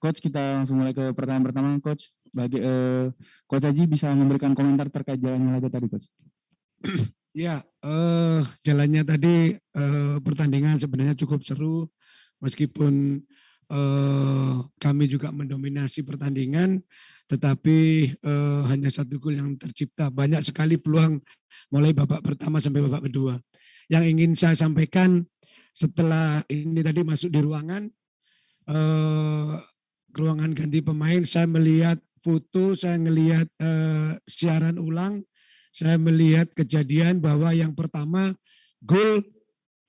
Coach, kita langsung mulai ke pertanyaan pertama, Coach. Coach Aji bisa memberikan komentar terkait jalannya laga tadi, Coach. Ya, jalannya tadi pertandingan sebenarnya cukup seru, meskipun kami juga mendominasi pertandingan, tetapi hanya 1 gol yang tercipta. Banyak sekali peluang mulai babak pertama sampai babak kedua. Yang ingin saya sampaikan setelah ini tadi masuk di ruangan ganti pemain, saya melihat foto, saya melihat siaran ulang, saya melihat kejadian bahwa yang pertama gol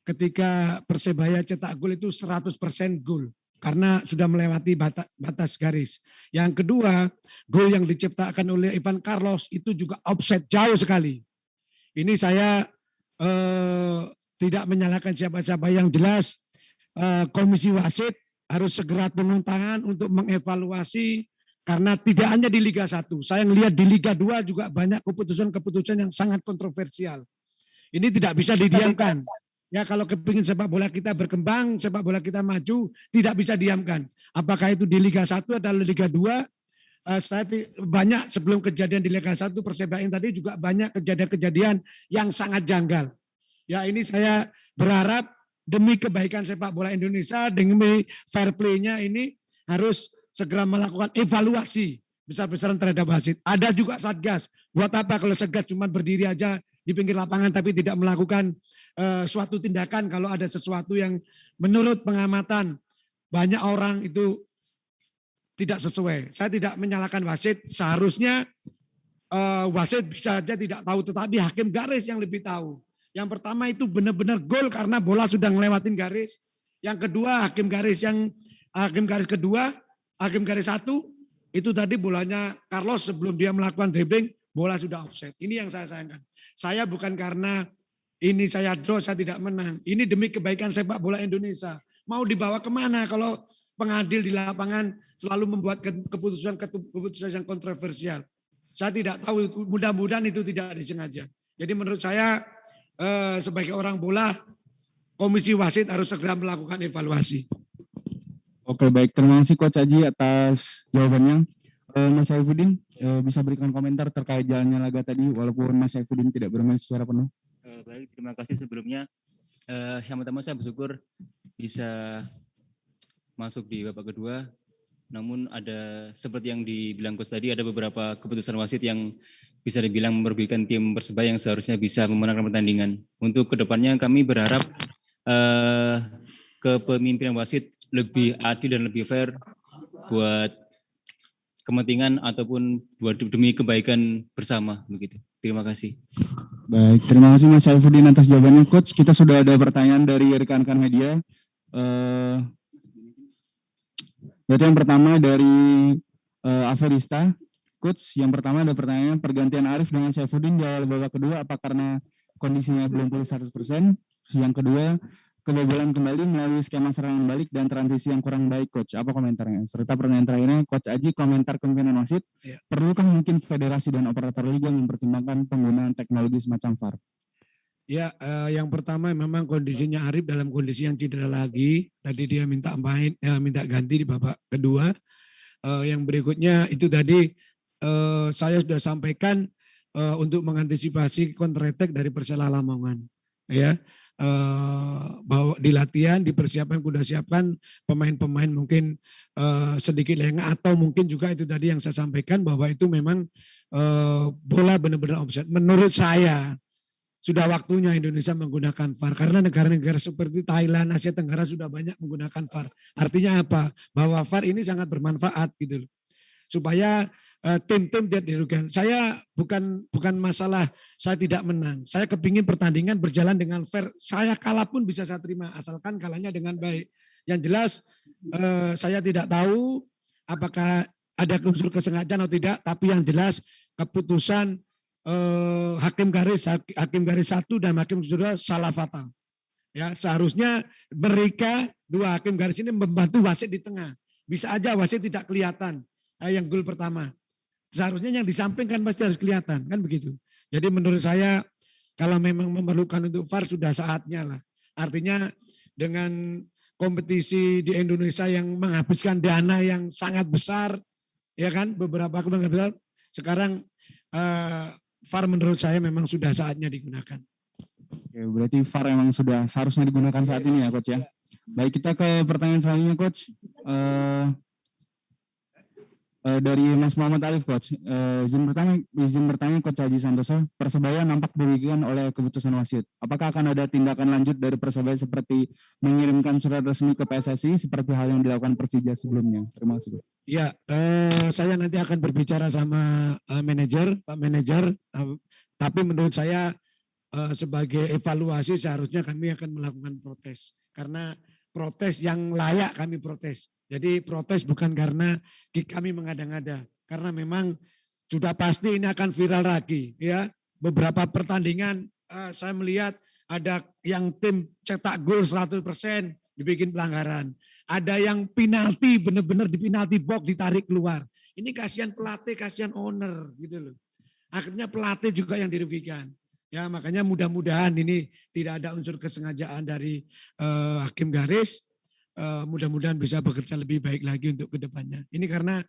ketika Persebaya cetak gol itu 100% gol karena sudah melewati batas garis. Yang kedua, gol yang diciptakan oleh Ivan Carlos itu juga offside jauh sekali. Ini saya tidak menyalahkan siapa-siapa, yang jelas Komisi Wasit harus segera turun tangan untuk mengevaluasi, karena tidak hanya di Liga 1. Saya melihat di Liga 2 juga banyak keputusan-keputusan yang sangat kontroversial. Ini tidak bisa didiamkan. Ya, kalau kepingin sepak bola kita berkembang, sepak bola kita maju, tidak bisa diamkan. Apakah itu di Liga 1 atau Liga 2? Saya banyak sebelum kejadian di Liga 1 Persebaya tadi juga banyak kejadian-kejadian yang sangat janggal. Ya, ini saya berharap demi kebaikan sepak bola Indonesia, demi fair play-nya ini harus segera melakukan evaluasi besar-besaran terhadap wasit. Ada juga Satgas. Buat apa kalau Satgas cuma berdiri aja di pinggir lapangan tapi tidak melakukan suatu tindakan kalau ada sesuatu yang menurut pengamatan banyak orang itu tidak sesuai. Saya tidak menyalahkan wasit. Seharusnya wasit bisa saja tidak tahu, tetapi hakim garis yang lebih tahu. Yang pertama itu benar-benar gol karena bola sudah ngelewatin garis. Yang kedua hakim garis kedua, hakim garis 1 itu tadi bolanya Carlos sebelum dia melakukan dribbling, bola sudah offside. Ini yang saya sayangkan. Saya bukan karena ini saya draw, saya tidak menang. Ini demi kebaikan sepak bola Indonesia. Mau dibawa kemana kalau pengadil di lapangan selalu membuat keputusan yang kontroversial. Saya tidak tahu, mudah-mudahan itu tidak disengaja. Jadi menurut saya sebagai orang bola, Komisi Wasit harus segera melakukan evaluasi. Oke, baik. Terima kasih Coach Aji atas jawabannya. Mas Saifuddin bisa berikan komentar terkait jalannya laga tadi, walaupun Mas Saifuddin tidak bermain secara penuh. Baik, terima kasih sebelumnya. Yang pertama saya bersyukur bisa masuk di babak kedua. Namun ada seperti yang dibilang Coach tadi, ada beberapa keputusan wasit yang bisa dibilang merugikan tim Persebaya yang seharusnya bisa memenangkan pertandingan. Untuk kedepannya kami berharap kepemimpinan wasit lebih adil dan lebih fair buat kepentingan ataupun buat demi kebaikan bersama begitu. Terima kasih. Baik, terima kasih Mas Saifuddin atas jawabannya. Coach, kita sudah ada pertanyaan dari rekan-rekan media. Berarti yang pertama dari Averista. Coach, yang pertama ada pertanyaan, pergantian Arif dengan Saifuddin di awal babak kedua, apa karena kondisinya belum pulih 100%? Yang kedua, kebobolan kembali melalui skema serangan balik dan transisi yang kurang baik, Coach. Apa komentarnya? Serta pertanyaan terakhirnya, Coach Aji, komentar kepemimpinan wasit. Ya. Perlukah mungkin federasi dan operator liga mempertimbangkan penggunaan teknologi semacam VAR? Ya, yang pertama memang kondisinya Arif dalam kondisi yang cedera lagi. Tadi dia minta ganti di babak kedua. Yang berikutnya itu tadi saya sudah sampaikan untuk mengantisipasi counter attack dari Persela Lamongan. Ya, bahwa di latihan dipersiapkan, kuda siapkan pemain-pemain mungkin sedikit lengah, atau mungkin juga itu tadi yang saya sampaikan bahwa itu memang bola benar-benar offside. Menurut saya sudah waktunya Indonesia menggunakan VAR, karena negara-negara seperti Thailand, Asia Tenggara sudah banyak menggunakan VAR. Artinya apa? Bahwa VAR ini sangat bermanfaat gitu loh. Supaya tim-tim tidak dirugikan. Saya bukan masalah saya tidak menang. Saya kepingin pertandingan berjalan dengan fair. Saya kalah pun bisa saya terima asalkan kalahnya dengan baik. Yang jelas saya tidak tahu apakah ada unsur kesengajaan atau tidak. Tapi yang jelas keputusan hakim garis 1 dan hakim garis 2 salah fatal. Ya, seharusnya mereka dua hakim garis ini membantu wasit di tengah. Bisa aja wasit tidak kelihatan yang gol pertama. Seharusnya yang di samping kan pasti harus kelihatan, kan begitu. Jadi menurut saya kalau memang memerlukan untuk VAR sudah saatnya lah. Artinya dengan kompetisi di Indonesia yang menghabiskan dana yang sangat besar, ya kan, beberapa menghabiskan besar. Sekarang VAR menurut saya memang sudah saatnya digunakan. Oke, berarti VAR memang sudah seharusnya digunakan saat ini ya Coach ya. Baik, kita ke pertanyaan selanjutnya Coach. Dari Mas Muhammad Alif Coach, izin bertanya Coach Haji Santoso, Persebaya nampak dirugikan oleh keputusan wasit. Apakah akan ada tindakan lanjut dari Persebaya seperti mengirimkan surat resmi ke PSSI seperti hal yang dilakukan Persija sebelumnya? Terima kasih. Ya, saya nanti akan berbicara sama Pak manajer, tapi menurut saya sebagai evaluasi seharusnya kami akan melakukan protes, karena protes yang layak kami protes. Jadi protes bukan karena kami mengada-ngada, karena memang sudah pasti ini akan viral lagi ya. Beberapa pertandingan saya melihat ada yang tim cetak gol 100% dibikin pelanggaran. Ada yang penalti benar-benar di penalti box ditarik keluar. Ini kasihan pelatih, kasihan owner gitu loh. Akhirnya pelatih juga yang dirugikan. Ya makanya mudah-mudahan ini tidak ada unsur kesengajaan dari hakim garis. Mudah-mudahan bisa bekerja lebih baik lagi untuk kedepannya. Ini karena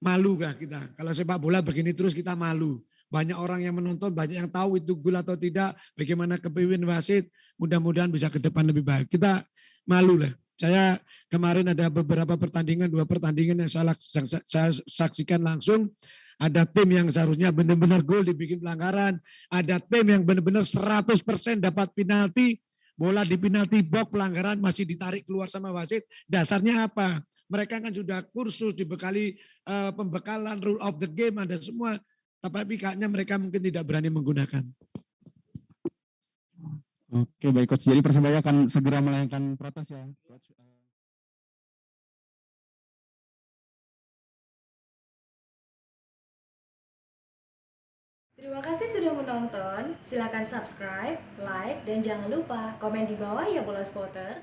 malu kah kita. Kalau sepak bola begini terus kita malu. Banyak orang yang menonton, banyak yang tahu itu gol atau tidak, bagaimana kepemimpin wasit, mudah-mudahan bisa ke depan lebih baik. Kita malu lah. Saya kemarin ada beberapa pertandingan, 2 pertandingan yang saya saksikan langsung. Ada tim yang seharusnya benar-benar gol dibikin pelanggaran. Ada tim yang benar-benar 100% dapat penalti. Bola di penalti box pelanggaran masih ditarik keluar sama wasit. Dasarnya apa? Mereka kan sudah kursus, dibekali pembekalan rule of the game, ada semua. Tapi kayaknya mereka mungkin tidak berani menggunakan. Oke, baik Coach. Jadi Persebaya akan segera melayangkan protes ya Coach. Terima kasih sudah menonton. Silakan subscribe, like, dan jangan lupa komen di bawah ya Bola Spotter.